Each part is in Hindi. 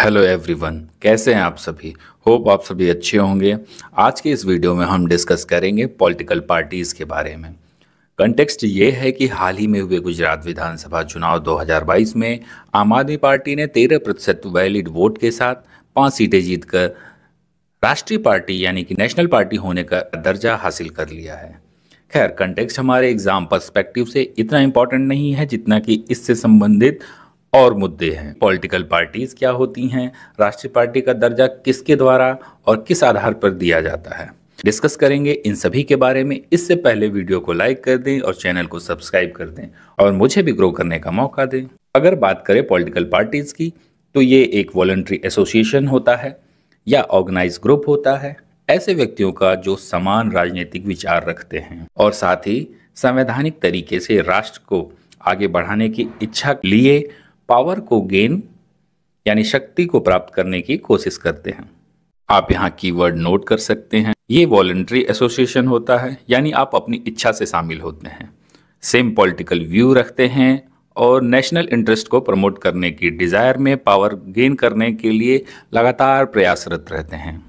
हेलो एवरीवन, कैसे हैं आप सभी। होप आप सभी अच्छे होंगे। आज के इस वीडियो में हम डिस्कस करेंगे पॉलिटिकल पार्टीज के बारे में। कंटेक्स्ट ये है कि हाल ही में हुए गुजरात विधानसभा चुनाव 2022 में आम आदमी पार्टी ने 13% वैलिड वोट के साथ 5 सीटें जीतकर राष्ट्रीय पार्टी यानी कि नेशनल पार्टी होने का दर्जा हासिल कर लिया है। खैर, कंटेक्स्ट हमारे एग्जाम पर्सपेक्टिव से इतना इंपॉर्टेंट नहीं है जितना कि इससे संबंधित और मुद्दे हैं। पॉलिटिकल पार्टीज क्या होती हैं, राष्ट्रीय पार्टी का दर्जा किसके द्वारा और किस आधार पर दिया जाता है, डिस्कस करेंगे इन सभी के बारे में। इससे पहले वीडियो को लाइक कर दें और चैनल को सब्सक्राइब कर दें और मुझे भी ग्रो करने का मौका दें। अगर बात करें पॉलिटिकल पार्टीज की, तो ये एक वॉलंटरी एसोसिएशन होता है या ऑर्गेनाइज ग्रुप होता है ऐसे व्यक्तियों का जो समान राजनीतिक विचार रखते हैं और साथ ही संवैधानिक तरीके से राष्ट्र को आगे बढ़ाने की इच्छा लिए पावर को गेन यानी शक्ति को प्राप्त करने की कोशिश करते हैं। आप यहाँ कीवर्ड नोट कर सकते हैं। ये वॉलंटरी एसोसिएशन होता है यानी आप अपनी इच्छा से शामिल होते हैं, सेम पॉलिटिकल व्यू रखते हैं और नेशनल इंटरेस्ट को प्रमोट करने की डिजायर में पावर गेन करने के लिए लगातार प्रयासरत रहते हैं।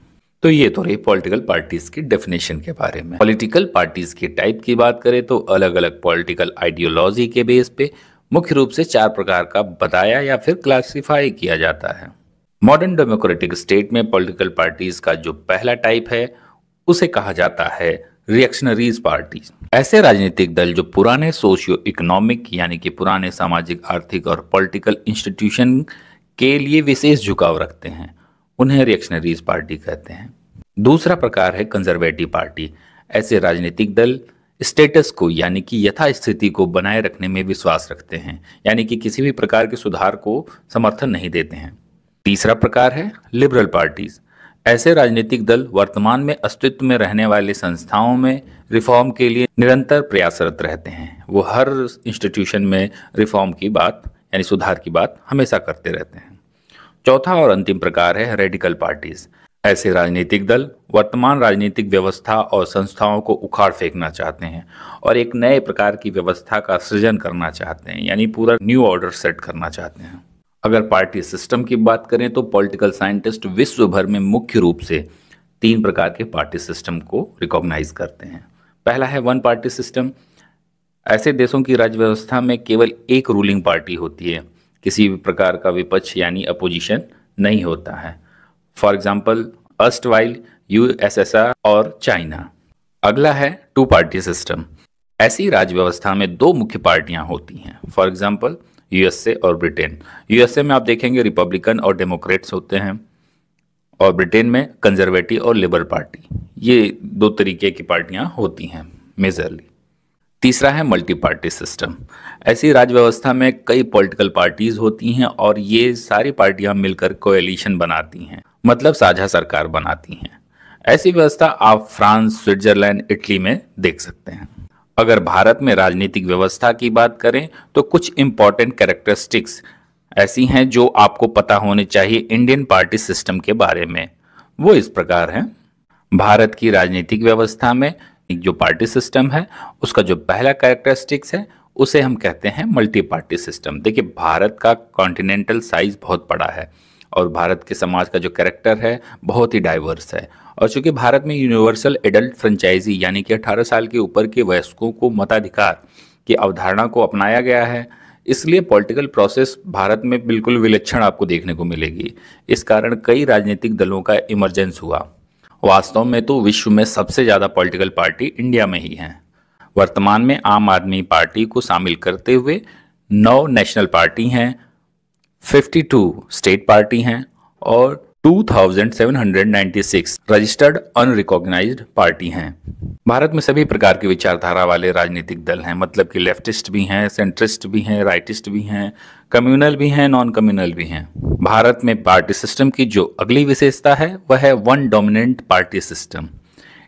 तो ये तो रही पॉलिटिकल पार्टीज की डेफिनेशन के बारे में। पॉलिटिकल पार्टीज की टाइप की बात करें तो अलग अलग पॉलिटिकल आइडियोलॉजी के बेस पे मुख्य रूप से 4 प्रकार का बताया या फिर क्लासिफाई किया जाता है। मॉडर्न डेमोक्रेटिक स्टेट में पॉलिटिकल पार्टीज का जो पहला टाइप है उसे कहा जाता है रिएक्शनरीज पार्टीज। ऐसे राजनीतिक दल जो पुराने सोशियो इकोनॉमिक यानी कि पुराने सामाजिक, आर्थिक और पॉलिटिकल इंस्टीट्यूशन के लिए विशेष झुकाव रखते हैं, उन्हें रिएक्शनरीज पार्टी कहते हैं। दूसरा प्रकार है कंजर्वेटिव पार्टी। ऐसे राजनीतिक दल स्टेटस को यानी कि यथास्थिति को बनाए रखने में विश्वास रखते हैं, यानी कि किसी भी प्रकार के सुधार को समर्थन नहीं देते हैं। तीसरा प्रकार है लिबरल पार्टीज। ऐसे राजनीतिक दल वर्तमान में अस्तित्व में रहने वाली संस्थाओं में रिफॉर्म के लिए निरंतर प्रयासरत रहते हैं। वो हर इंस्टीट्यूशन में रिफॉर्म की बात यानी सुधार की बात हमेशा करते रहते हैं। चौथा और अंतिम प्रकार है रेडिकल पार्टीज। ऐसे राजनीतिक दल वर्तमान राजनीतिक व्यवस्था और संस्थाओं को उखाड़ फेंकना चाहते हैं और एक नए प्रकार की व्यवस्था का सृजन करना चाहते हैं, यानी पूरा न्यू ऑर्डर सेट करना चाहते हैं। अगर पार्टी सिस्टम की बात करें तो पॉलिटिकल साइंटिस्ट विश्व भर में मुख्य रूप से 3 प्रकार के पार्टी सिस्टम को रिकॉग्नाइज करते हैं। पहला है वन पार्टी सिस्टम। ऐसे देशों की राज्य व्यवस्था में केवल एक रूलिंग पार्टी होती है, किसी भी प्रकार का विपक्ष यानी अपोजिशन नहीं होता है। फॉर एग्जाम्पल अर्स्टवाइल यूएसएसआर और चाइना। अगला है 2 पार्टी सिस्टम। ऐसी राज्य व्यवस्था में 2 मुख्य पार्टियां होती हैं, फॉर एग्जाम्पल यूएसए और ब्रिटेन। यूएसए में आप देखेंगे रिपब्लिकन और डेमोक्रेट्स होते हैं और ब्रिटेन में कंजर्वेटिव और लिबरल पार्टी। ये 2 तरीके की पार्टियां होती हैं मेजरली। तीसरा है मल्टी पार्टी सिस्टम। ऐसी राज्य व्यवस्था में कई पॉलिटिकल पार्टीज होती हैं और ये सारी पार्टियां मिलकर कोएलिशन बनाती हैं, मतलब साझा सरकार बनाती हैं। ऐसी व्यवस्था आप फ्रांस, स्विट्जरलैंड, इटली में देख सकते हैं। अगर भारत में राजनीतिक व्यवस्था की बात करें तो कुछ इंपॉर्टेंट कैरेक्टरिस्टिक्स ऐसी हैं जो आपको पता होने चाहिए इंडियन पार्टी सिस्टम के बारे में। वो इस प्रकार हैं। भारत की राजनीतिक व्यवस्था में जो पार्टी सिस्टम है उसका जो पहला कैरेक्टरिस्टिक्स है उसे हम कहते हैं मल्टी पार्टी सिस्टम। देखिए, भारत का कॉन्टिनेंटल साइज बहुत बड़ा है और भारत के समाज का जो कैरेक्टर है बहुत ही डाइवर्स है। और चूंकि भारत में यूनिवर्सल एडल्ट फ्रेंचाइजी यानी कि 18 साल के ऊपर के वयस्कों को मताधिकार की अवधारणा को अपनाया गया है, इसलिए पॉलिटिकल प्रोसेस भारत में बिल्कुल विलक्षण आपको देखने को मिलेगी। इस कारण कई राजनीतिक दलों का इमरजेंस हुआ। वास्तव में तो विश्व में सबसे ज़्यादा पॉलिटिकल पार्टी इंडिया में ही है। वर्तमान में आम आदमी पार्टी को शामिल करते हुए 9 नेशनल पार्टी हैं, 52 स्टेट पार्टी हैं और 2796 रजिस्टर्ड अनरिकॉग्नाइज्ड पार्टी हैं। भारत में सभी प्रकार की विचारधारा वाले राजनीतिक दल हैं, मतलब कि लेफ्टिस्ट भी हैं, सेंट्रिस्ट भी हैं, राइटिस्ट भी हैं, कम्युनल भी हैं, नॉन कम्युनल भी हैं। भारत में पार्टी सिस्टम की जो अगली विशेषता है वह है one dominant party system.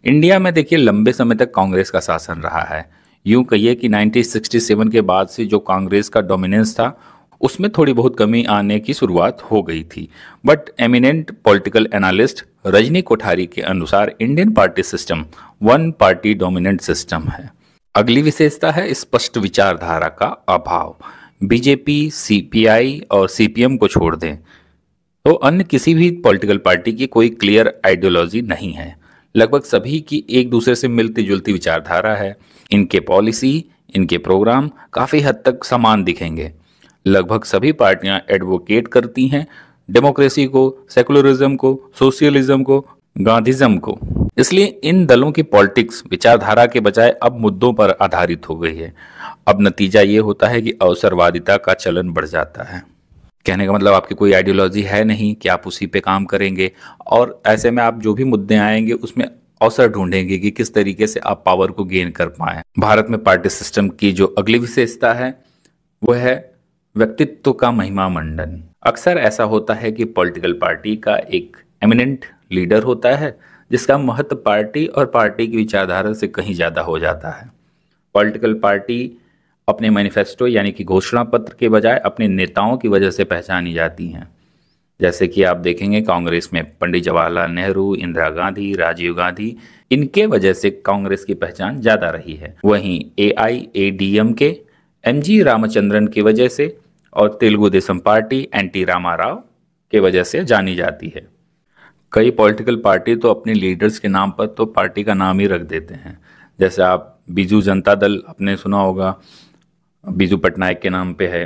India में देखिए लंबे समय तक कांग्रेस का शासन रहा है। यूं कहिए कि 1967 के बाद से जो कांग्रेस का डोमिनेंस था उसमें थोड़ी बहुत कमी आने की शुरुआत हो गई थी। But eminent political analyst Rajni Kothari के अनुसार Indian party system one party dominant system है। अगली विशेषता है स्पष्ट विचारधारा का अभाव। बीजेपी, सीपीआई और सीपीएम को छोड़ दें, तो अन्य किसी भी पॉलिटिकल पार्टी की कोई क्लियर आइडियोलॉजी नहीं है। लगभग सभी की एक दूसरे से मिलती जुलती विचारधारा है। इनके पॉलिसी, इनके प्रोग्राम काफ़ी हद तक समान दिखेंगे। लगभग सभी पार्टियां एडवोकेट करती हैं डेमोक्रेसी को, सेकुलरिज्म को, सोशलिज्म को, गांधीज्म को। इसलिए इन दलों की पॉलिटिक्स विचारधारा के बजाय अब मुद्दों पर आधारित हो गई है। अब नतीजा ये होता है कि अवसरवादिता का चलन बढ़ जाता है। कहने का मतलब आपकी कोई आइडियोलॉजी है नहीं कि आप उसी पे काम करेंगे, और ऐसे में आप जो भी मुद्दे आएंगे उसमें अवसर ढूंढेंगे कि किस तरीके से आप पावर को गेन कर पाएं। भारत में पार्टी सिस्टम की जो अगली विशेषता है वो है व्यक्तित्व का महिमा मंडन। अक्सर ऐसा होता है कि पॉलिटिकल पार्टी का एक एमिनेंट लीडर होता है जिसका महत्व पार्टी और पार्टी की विचारधारा से कहीं ज़्यादा हो जाता है। पॉलिटिकल पार्टी अपने मैनिफेस्टो यानी कि घोषणा पत्र के बजाय अपने नेताओं की वजह से पहचानी जाती हैं। जैसे कि आप देखेंगे कांग्रेस में पंडित जवाहरलाल नेहरू, इंदिरा गांधी, राजीव गांधी, इनके वजह से कांग्रेस की पहचान ज़्यादा रही है। वहीं AIADMK MG रामचंद्रन की वजह से और तेलुगु देशम पार्टी NT रामाराव के वजह से जानी जाती है। कई पॉलिटिकल पार्टी तो अपने लीडर्स के नाम पर तो पार्टी का नाम ही रख देते हैं। जैसे आप बीजू जनता दल आपने सुना होगा, बीजू पटनायक के नाम पे है।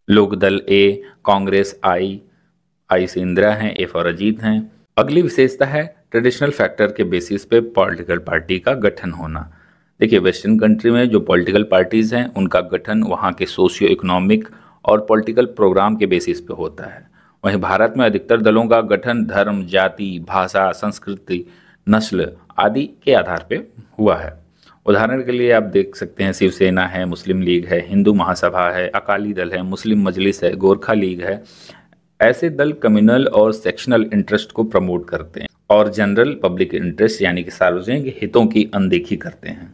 लोक दल A, कांग्रेस I से इंदिरा हैं, A फॉर अजीत हैं। अगली विशेषता है ट्रेडिशनल फैक्टर के बेसिस पे पॉलिटिकल पार्टी का गठन होना। देखिए वेस्टर्न कंट्री में जो पॉलिटिकल पार्टीज हैं उनका गठन वहाँ के सोशियो इकोनॉमिक और पॉलिटिकल प्रोग्राम के बेसिस पे होता है। वहीं भारत में अधिकतर दलों का गठन धर्म, जाति, भाषा, संस्कृति, नस्ल आदि के आधार पे हुआ है। उदाहरण के लिए आप देख सकते हैं शिवसेना है, मुस्लिम लीग है, हिंदू महासभा है, अकाली दल है, मुस्लिम मजलिस है, गोरखा लीग है। ऐसे दल कम्युनल और सेक्शनल इंटरेस्ट को प्रमोट करते हैं और जनरल पब्लिक इंटरेस्ट यानी कि सार्वजनिक हितों की अनदेखी करते हैं।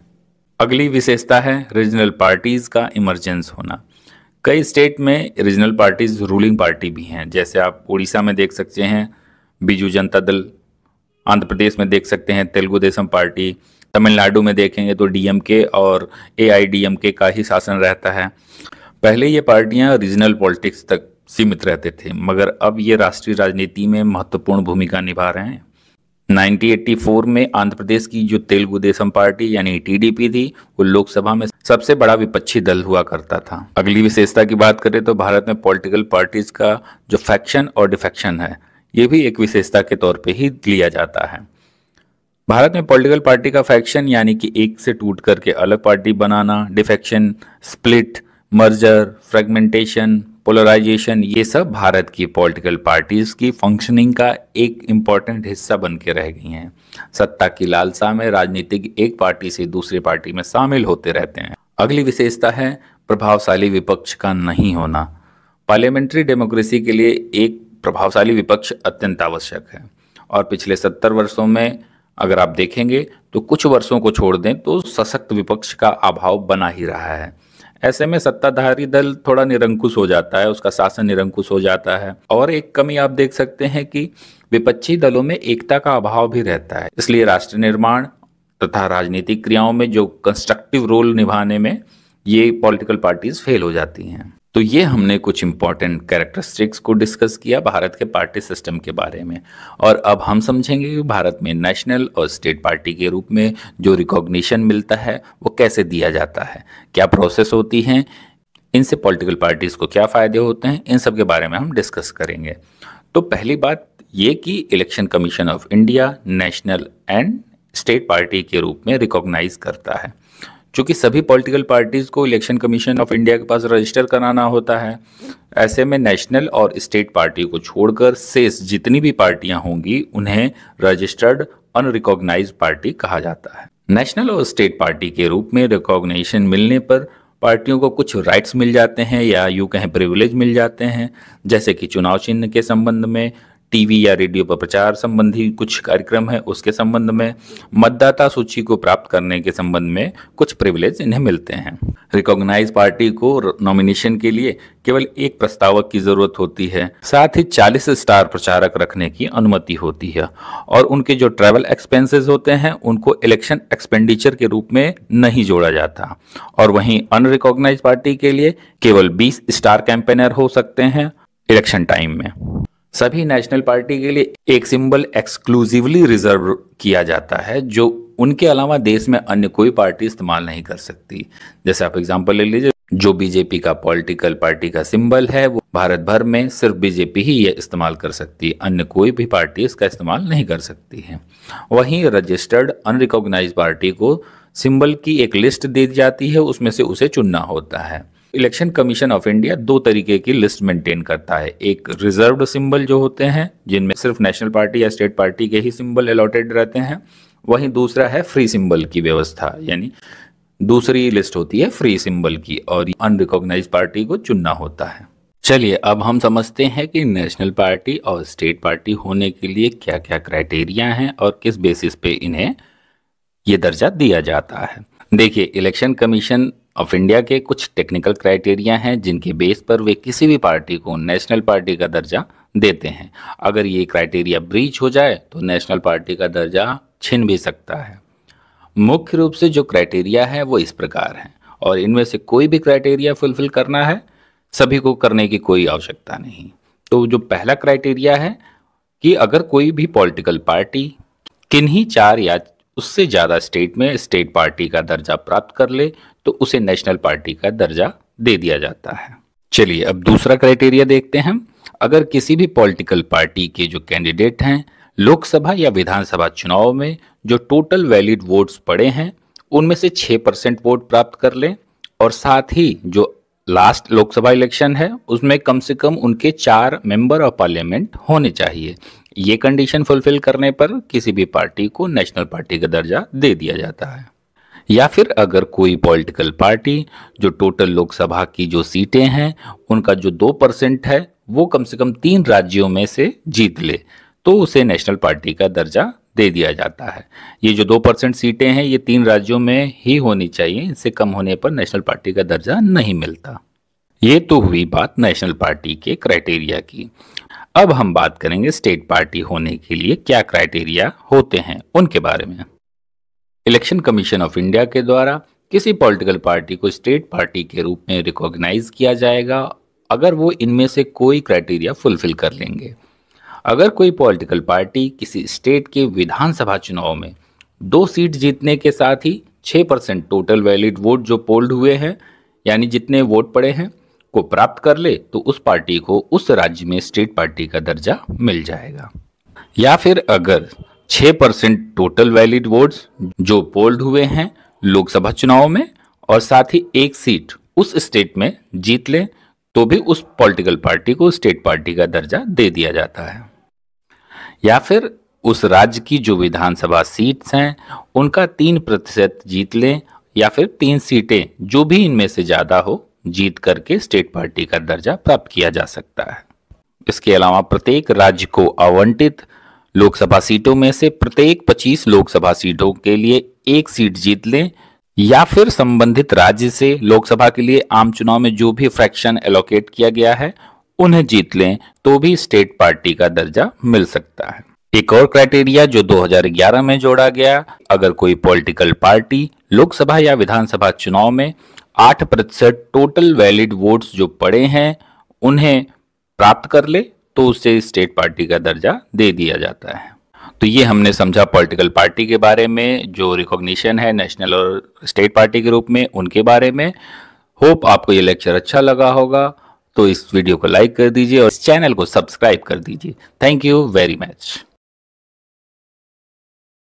अगली विशेषता है रीजनल पार्टीज का इमरजेंस होना। कई स्टेट में रीजनल पार्टीज रूलिंग पार्टी भी हैं। जैसे आप उड़ीसा में देख सकते हैं बीजू जनता दल, आंध्र प्रदेश में देख सकते हैं तेलुगु देशम पार्टी, तमिलनाडु में देखेंगे तो DMK और AIDMK का ही शासन रहता है। पहले ये पार्टियां रीजनल पॉलिटिक्स तक सीमित रहते थे, मगर अब ये राष्ट्रीय राजनीति में महत्वपूर्ण भूमिका निभा रहे हैं। 1984 में आंध्र प्रदेश की जो तेलुगु देशम पार्टी यानी TDP थी, वो लोकसभा में सबसे बड़ा विपक्षी दल हुआ करता था। अगली विशेषता की बात करें तो भारत में पॉलिटिकल पार्टीज का जो फैक्शन और डिफेक्शन है, ये भी एक विशेषता के तौर पे ही लिया जाता है। भारत में पॉलिटिकल पार्टी का फैक्शन यानी कि एक से टूट करके अलग पार्टी बनाना, defection, split, merger, fragmentation, polarisation, ये सब भारत की पॉलिटिकल पार्टीज की फंक्शनिंग का एक इम्पॉर्टेंट हिस्सा बन के रह गई हैं। सत्ता की लालसा में राजनीतिक एक पार्टी से दूसरी पार्टी में शामिल होते रहते हैं। अगली विशेषता है प्रभावशाली विपक्ष का नहीं होना। पार्लियामेंट्री डेमोक्रेसी के लिए एक प्रभावशाली विपक्ष अत्यंत आवश्यक है, और पिछले 70 वर्षों में अगर आप देखेंगे तो कुछ वर्षों को छोड़ दें तो सशक्त विपक्ष का अभाव बना ही रहा है। ऐसे में सत्ताधारी दल थोड़ा निरंकुश हो जाता है, उसका शासन निरंकुश हो जाता है। और एक कमी आप देख सकते हैं कि विपक्षी दलों में एकता का अभाव भी रहता है। इसलिए राष्ट्र निर्माण तथा राजनीतिक क्रियाओं में जो कंस्ट्रक्टिव रोल निभाने में ये पॉलिटिकल पार्टीज फेल हो जाती हैं। तो ये हमने कुछ इंपॉर्टेंट कैरेक्टरिस्टिक्स को डिस्कस किया भारत के पार्टी सिस्टम के बारे में, और अब हम समझेंगे कि भारत में नेशनल और स्टेट पार्टी के रूप में जो रिकॉग्निशन मिलता है वो कैसे दिया जाता है, क्या प्रोसेस होती हैं, इनसे पॉलिटिकल पार्टीज को क्या फ़ायदे होते हैं, इन सब के बारे में हम डिस्कस करेंगे। तो पहली बात ये कि election commission of India national and state party के रूप में रिकॉग्नाइज करता है। चूँकि सभी पॉलिटिकल पार्टीज़ को इलेक्शन कमीशन ऑफ इंडिया के पास रजिस्टर कराना होता है, ऐसे में नेशनल और स्टेट पार्टी को छोड़कर शेष जितनी भी पार्टियां होंगी उन्हें रजिस्टर्ड अनरिकॉग्नाइज्ड पार्टी कहा जाता है। नेशनल और स्टेट पार्टी के रूप में रिकॉग्निशन मिलने पर पार्टियों को कुछ राइट्स मिल जाते हैं या यूँ कहें प्रिविलेज मिल जाते हैं, जैसे कि चुनाव चिन्ह के संबंध में, टीवी या रेडियो पर प्रचार संबंधी कुछ कार्यक्रम है उसके संबंध में, मतदाता सूची को प्राप्त करने के संबंध में कुछ प्रिविलेज इन्हें मिलते हैं। रिकॉग्नाइज पार्टी को नॉमिनेशन के लिए केवल एक प्रस्तावक की जरूरत होती है, साथ ही 40 स्टार प्रचारक रखने की अनुमति होती है, और उनके जो ट्रैवल एक्सपेंसेस होते हैं उनको इलेक्शन एक्सपेंडिचर के रूप में नहीं जोड़ा जाता। और वहीं अनरिकॉग्नाइज पार्टी के लिए केवल 20 स्टार कैंपेनर हो सकते हैं इलेक्शन टाइम में। सभी नेशनल पार्टी के लिए एक सिंबल एक्सक्लूसिवली रिजर्व किया जाता है जो उनके अलावा देश में अन्य कोई पार्टी इस्तेमाल नहीं कर सकती। जैसे आप एग्जांपल ले लीजिए, जो बीजेपी का पॉलिटिकल पार्टी का सिंबल है वो भारत भर में सिर्फ बीजेपी ही ये इस्तेमाल कर सकती है, अन्य कोई भी पार्टी इसका इस्तेमाल नहीं कर सकती है। वहीं रजिस्टर्ड अनरिकॉग्नाइज्ड पार्टी को सिंबल की एक लिस्ट दी जाती है, उसमें से उसे चुनना होता है। इलेक्शन कमीशन ऑफ इंडिया दो तरीके की लिस्ट मेंटेन करता है, एक रिजर्व्ड सिंबल जो होते हैं जिनमें सिर्फ नेशनल पार्टी या स्टेट पार्टी के ही सिंबल अलॉटेड रहते हैं, वहीं दूसरा है फ्री सिंबल की व्यवस्था, यानी दूसरी लिस्ट होती है फ्री सिंबल की और अनरिकॉग्नाइज्ड पार्टी को चुनना होता है। चलिए अब हम समझते हैं कि नेशनल पार्टी और स्टेट पार्टी होने के लिए क्या क्या क्राइटेरिया हैं और किस बेसिस पे इन्हें ये दर्जा दिया जाता है। देखिए, इलेक्शन कमीशन ऑफ इंडिया के कुछ टेक्निकल क्राइटेरिया हैं जिनके बेस पर वे किसी भी पार्टी को नेशनल पार्टी का दर्जा देते हैं। अगर ये क्राइटेरिया ब्रीच हो जाए तो नेशनल पार्टी का दर्जा छिन भी सकता है। मुख्य रूप से जो क्राइटेरिया है वो इस प्रकार है, और इनमें से कोई भी क्राइटेरिया फुलफिल करना है, सभी को करने की कोई आवश्यकता नहीं। तो जो पहला क्राइटेरिया है कि अगर कोई भी पॉलिटिकल पार्टी किन्हीं 4 या उससे ज़्यादा स्टेट में स्टेट पार्टी का दर्जा प्राप्त कर ले तो उसे नेशनल पार्टी का दर्जा दे दिया जाता है। चलिए अब दूसरा क्राइटेरिया देखते हैं। अगर किसी भी पॉलिटिकल पार्टी के जो कैंडिडेट हैं लोकसभा या विधानसभा चुनाव में जो टोटल वैलिड वोट्स पड़े हैं उनमें से 6% वोट प्राप्त कर लें, और साथ ही जो लास्ट लोकसभा इलेक्शन है उसमें कम से कम उनके 4 मेंबर ऑफ पार्लियामेंट होने चाहिए। ये कंडीशन फुलफिल करने पर किसी भी पार्टी को नेशनल पार्टी का दर्जा दे दिया जाता है। या फिर अगर कोई पॉलिटिकल पार्टी जो टोटल लोकसभा की जो सीटें हैं उनका जो 2% है वो कम से कम 3 राज्यों में से जीत ले तो उसे नेशनल पार्टी का दर्जा दे दिया जाता है। ये जो 2% सीटें हैं ये 3 राज्यों में ही होनी चाहिए, इससे कम होने पर नेशनल पार्टी का दर्जा नहीं मिलता। ये तो हुई बात नेशनल पार्टी के क्राइटेरिया की। अब हम बात करेंगे स्टेट पार्टी होने के लिए क्या क्राइटेरिया होते हैं उनके बारे में। इलेक्शन कमीशन ऑफ इंडिया के द्वारा किसी पॉलिटिकल पार्टी को स्टेट पार्टी के रूप में रिकॉग्नाइज किया जाएगा अगर वो इनमें से कोई क्राइटेरिया फुलफिल कर लेंगे। अगर कोई पॉलिटिकल पार्टी किसी स्टेट के विधानसभा चुनाव में 2 सीट जीतने के साथ ही 6% टोटल वैलिड वोट जो पोल्ड हुए हैं यानी जितने वोट पड़े हैं को प्राप्त कर ले तो उस पार्टी को उस राज्य में स्टेट पार्टी का दर्जा मिल जाएगा। या फिर अगर 6% टोटल वैलिड वोट्स जो पोल्ड हुए हैं लोकसभा चुनाव में और साथ ही 1 सीट उस स्टेट में जीत ले तो भी उस पॉलिटिकल पार्टी को स्टेट पार्टी का दर्जा दे दिया जाता है। या फिर उस राज्य की जो विधानसभा सीट्स हैं उनका 3% जीत लें या फिर 3 सीटें जो भी इनमें से ज़्यादा हो जीत करके स्टेट पार्टी का दर्जा प्राप्त किया जा सकता है। इसके अलावा प्रत्येक राज्य को आवंटित लोकसभा सीटों में से प्रत्येक 25 लोकसभा सीटों के लिए 1 सीट जीत लें या फिर संबंधित राज्य से लोकसभा के लिए आम चुनाव में जो भी फ्रैक्शन एलोकेट किया गया है उन्हें जीत लें तो भी स्टेट पार्टी का दर्जा मिल सकता है। एक और क्राइटेरिया जो 2011 में जोड़ा गया, अगर कोई पॉलिटिकल पार्टी लोकसभा या विधानसभा चुनाव में 8% टोटल वैलिड वोट्स जो पड़े हैं उन्हें प्राप्त कर ले तो उसे स्टेट पार्टी का दर्जा दे दिया जाता है। तो ये हमने समझा पॉलिटिकल पार्टी के बारे में, जो रिकॉग्निशन है नेशनल और स्टेट पार्टी के रूप में उनके बारे में। होप आपको ये लेक्चर अच्छा लगा होगा, तो इस वीडियो को लाइक कर दीजिए और इस चैनल को सब्सक्राइब कर दीजिए। Thank you very much.